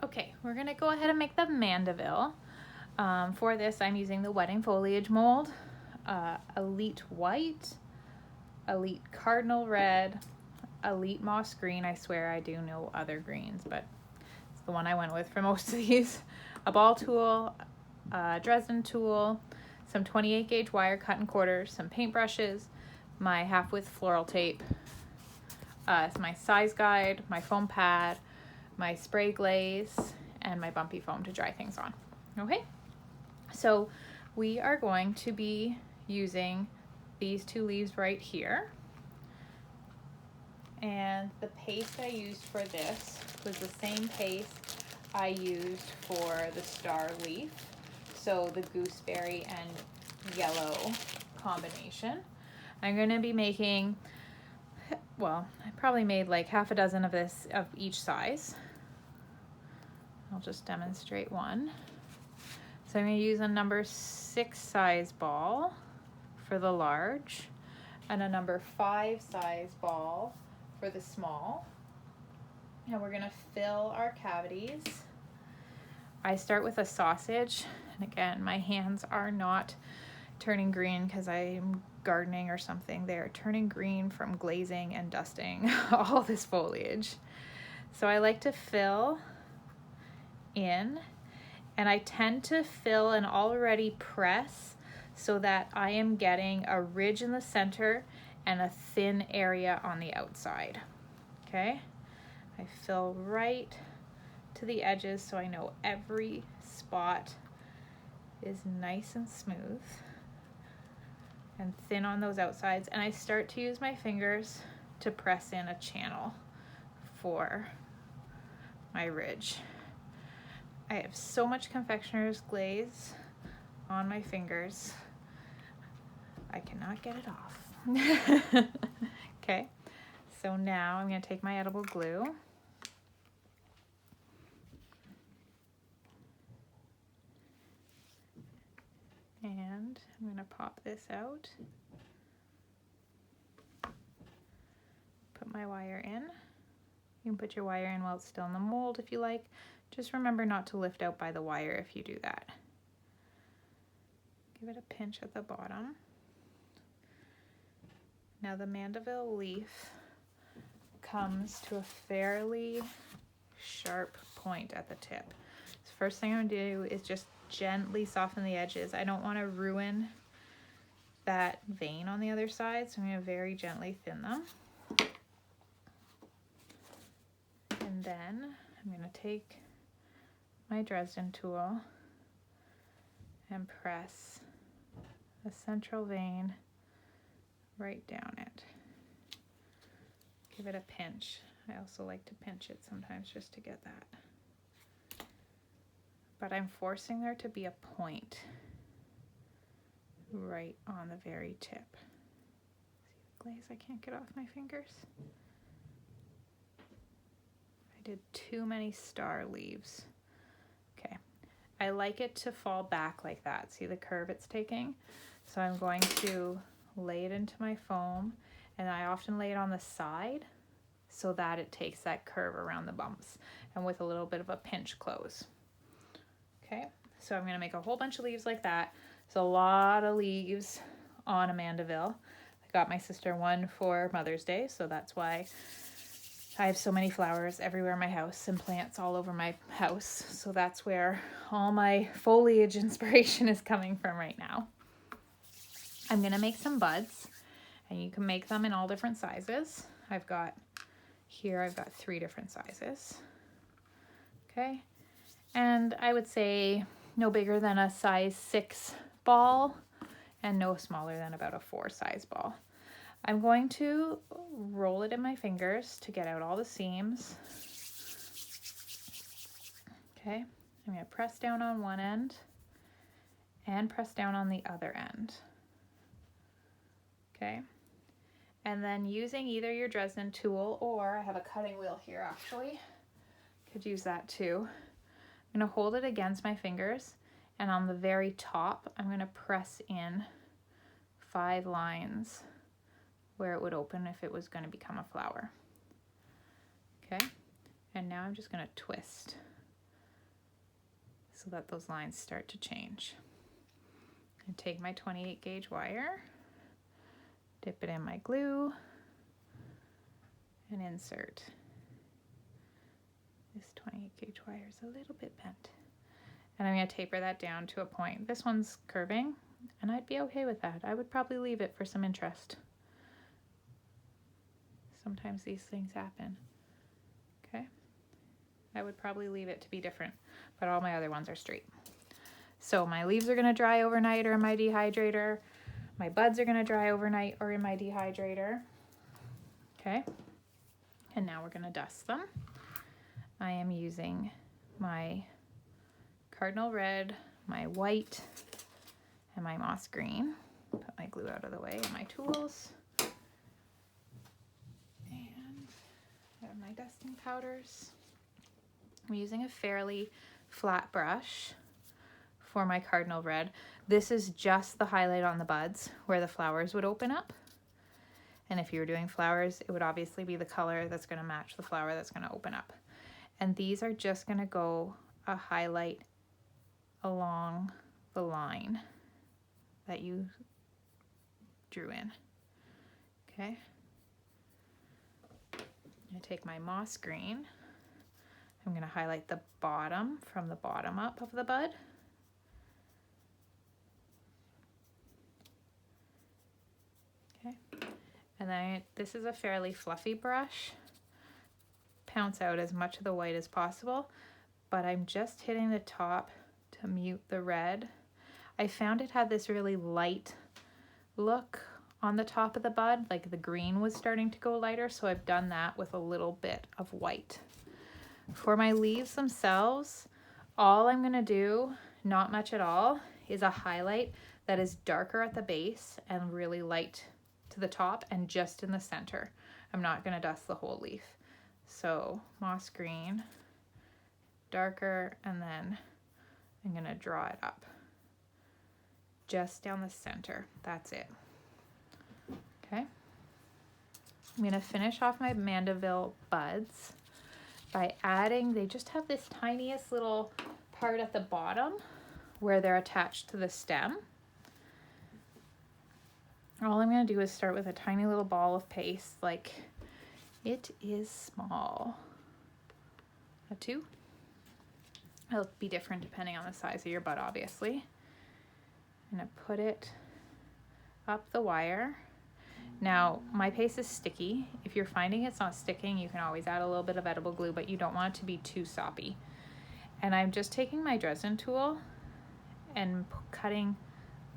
Okay, we're gonna go ahead and make the mandeville. For this, I'm using the wedding foliage mold, Elite White, Elite Cardinal Red, Elite Moss Green. I swear I do know other greens, but it's the one I went with for most of these. A ball tool, a Dresden tool, some 28 gauge wire cut in quarters, some paintbrushes, my half-width floral tape, my size guide, my foam pad, my spray glaze, and my bumpy foam to dry things on. Okay, so we are going to be using these two leaves right here. And the paste I used for this was the same paste I used for the star leaf. So the gooseberry and yellow combination. I'm going to be making, well, I probably made like half a dozen of this of each size. I'll just demonstrate one. So I'm going to use a number 6 size ball for the large and a number 5 size ball for the small. And we're going to fill our cavities. I start with a sausage, and again, my hands are not turning green because I'm gardening or something. They're turning green from glazing and dusting all this foliage. So I like to fill in, and I tend to fill and already press so that I am getting a ridge in the center and a thin area on the outside. Okay, I fill right to the edges so I know every spot is nice and smooth and thin on those outsides, and I start to use my fingers to press in a channel for my ridge. I have so much confectioner's glaze on my fingers, I cannot get it off. Okay, so now I'm going to take my edible glue and I'm going to pop this out, put my wire in. You can put your wire in while it's still in the mold if you like. Just remember not to lift out by the wire if you do that. Give it a pinch at the bottom. Now the mandeville leaf comes to a fairly sharp point at the tip. So first thing I'm going to do is just gently soften the edges. I don't want to ruin that vein on the other side, so I'm going to very gently thin them. And then I'm going to take my Dresden tool and press a central vein right down it. Give it a pinch. I also like to pinch it sometimes just to get that. But I'm forcing there to be a point right on the very tip. See the glaze I can't get off my fingers? I did too many star leaves. Okay, I like it to fall back like that. See the curve it's taking? So I'm going to lay it into my foam, and I often lay it on the side so that it takes that curve around the bumps and with a little bit of a pinch close. Okay, so I'm going to make a whole bunch of leaves like that. It's a lot of leaves on a mandeville. I got my sister one for Mother's Day, so that's why I have so many flowers everywhere in my house and plants all over my house. So that's where all my foliage inspiration is coming from right now. I'm going to make some buds, and you can make them in all different sizes. I've got 3 different sizes. Okay, and I would say no bigger than a size 6 ball and no smaller than about a 4 size ball. I'm going to roll it in my fingers to get out all the seams. Okay, I'm going to press down on one end and press down on the other end. Okay, and then using either your Dresden tool, or I have a cutting wheel here actually, could use that too. I'm going to hold it against my fingers, and on the very top I'm going to press in 5 lines where it would open if it was going to become a flower. Okay, and now I'm just going to twist so that those lines start to change. And take my 28 gauge wire, dip it in my glue, and insert. This 28 gauge wire is a little bit bent. And I'm going to taper that down to a point. This one's curving, and I'd be okay with that. I would probably leave it for some interest. Sometimes these things happen. Okay. I would probably leave it to be different, but all my other ones are straight. So my leaves are going to dry overnight or in my dehydrator. My buds are going to dry overnight or in my dehydrator. Okay. And now we're going to dust them. I am using my cardinal red, my white, and my moss green. Put my glue out of the way and my tools. And I have my dusting powders. I'm using a fairly flat brush for my cardinal red. This is just the highlight on the buds where the flowers would open up. And if you were doing flowers, it would obviously be the color that's going to match the flower that's going to open up. And these are just going to go a highlight along the line that you drew in. Okay. I take my moss green. I'm going to highlight the bottom from the bottom up of the bud. Okay. And then this is a fairly fluffy brush. Pounce out as much of the white as possible, but I'm just hitting the top to mute the red. I found it had this really light look on the top of the bud, like the green was starting to go lighter, so I've done that with a little bit of white. For my leaves themselves, all I'm going to do, not much at all, is a highlight that is darker at the base and really light to the top and just in the center. I'm not going to dust the whole leaf. So moss green, darker, and then I'm going to draw it up just down the center. That's it. Okay. I'm going to finish off my Mandeville buds by adding, they just have this tiniest little part at the bottom where they're attached to the stem. All I'm going to do is start with a tiny little ball of paste, like it is small. A 2. It'll be different depending on the size of your bud, obviously. I'm going to put it up the wire. Now, my paste is sticky. If you're finding it's not sticking, you can always add a little bit of edible glue, but you don't want it to be too soppy. And I'm just taking my Dresden tool and cutting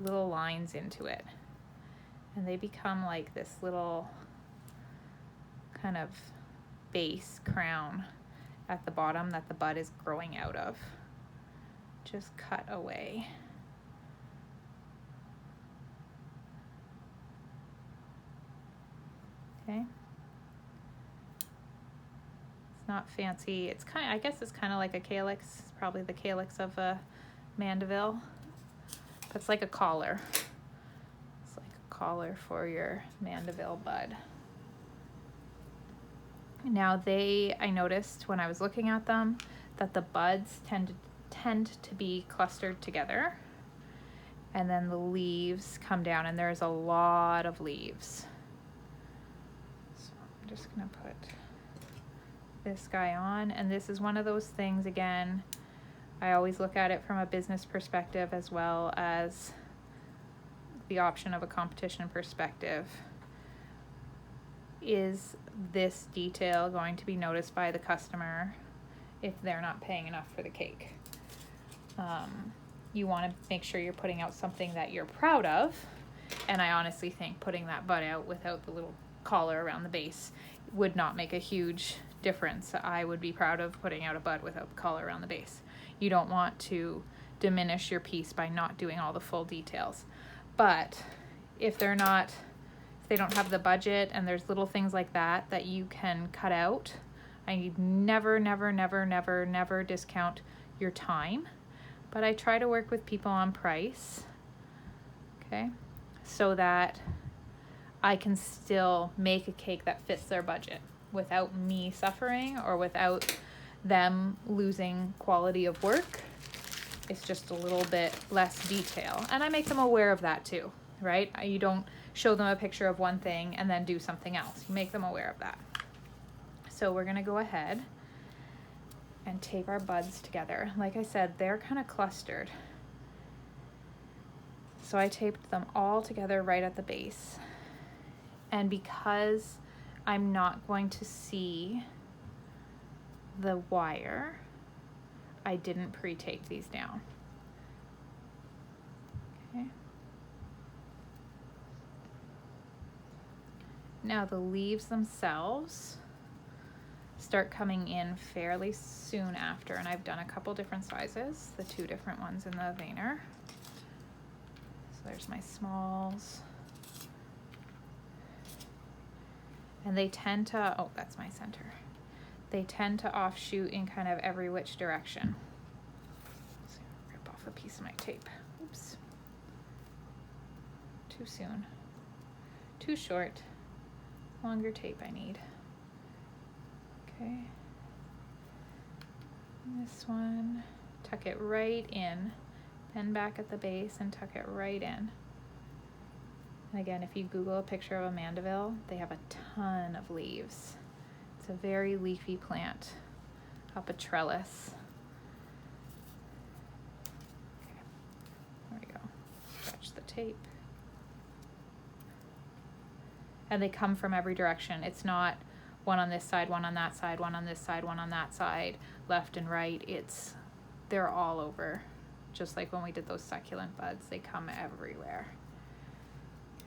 little lines into it. And they become like this little kind of base crown at the bottom that the bud is growing out of. Just cut away. Okay. It's not fancy. It's kind of, I guess it's kind of like a calyx. It's probably the calyx of a Mandeville. But it's like a collar. It's like a collar for your Mandeville bud. Now I noticed when I was looking at them that the buds tend to be clustered together, and then the leaves come down, and there's a lot of leaves. So I'm just gonna put this guy on, and this is one of those things, again, I always look at it from a business perspective as well as the option of a competition perspective. Is this detail going to be noticed by the customer if they're not paying enough for the cake? You want to make sure you're putting out something that you're proud of, and I honestly think putting that bud out without the little collar around the base would not make a huge difference. I would be proud of putting out a bud without the collar around the base. You don't want to diminish your piece by not doing all the full details. But if they don't have the budget and there's little things like that that you can cut out, I never discount your time, but I try to work with people on price, okay, so that I can still make a cake that fits their budget without me suffering or without them losing quality of work. It's just a little bit less detail. And I make them aware of that too, right? You don't show them a picture of one thing and then do something else. You make them aware of that. So we're gonna go ahead and tape our buds together. Like I said, they're kind of clustered. So I taped them all together right at the base. And because I'm not going to see the wire, I didn't pre-tape these down. Okay. Now the leaves themselves start coming in fairly soon after, and I've done a couple different sizes, the 2 different ones in the veiner. So there's my smalls. And they tend to, oh, that's my center. They tend to offshoot in kind of every which direction. So rip off a piece of my tape. Oops. Too soon. Too short. Longer tape I need. Okay. And this one, tuck it right in. Bend back at the base and tuck it right in. And again, if you Google a picture of a mandeville, they have a ton of leaves. It's a very leafy plant up a trellis. Okay. There we go. Stretch the tape. And they come from every direction. It's not one on this side, one on that side, one on this side, one on that side, left and right. They're all over. Just like when we did those succulent buds, they come everywhere.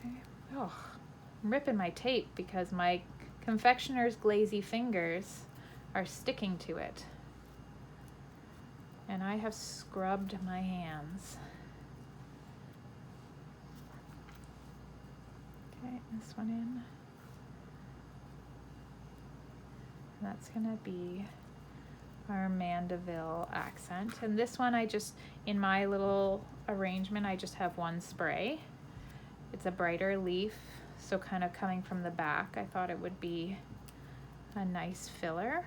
Okay. Oh, I'm ripping my tape because my confectioner's glazy fingers are sticking to it. And I have scrubbed my hands. Okay, this one in. And that's gonna be our mandeville accent. And this one I just, in my little arrangement, I just have one spray. It's a brighter leaf, so kind of coming from the back, I thought it would be a nice filler.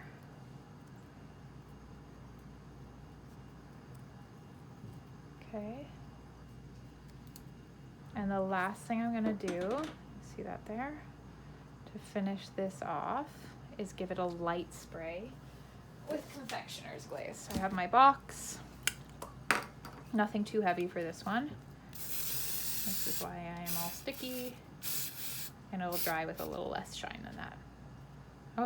Okay. And the last thing I'm gonna do, see that there? To finish this off is give it a light spray with confectioner's glaze. So I have my box, nothing too heavy for this one. This is why I am all sticky, and it'll dry with a little less shine than that.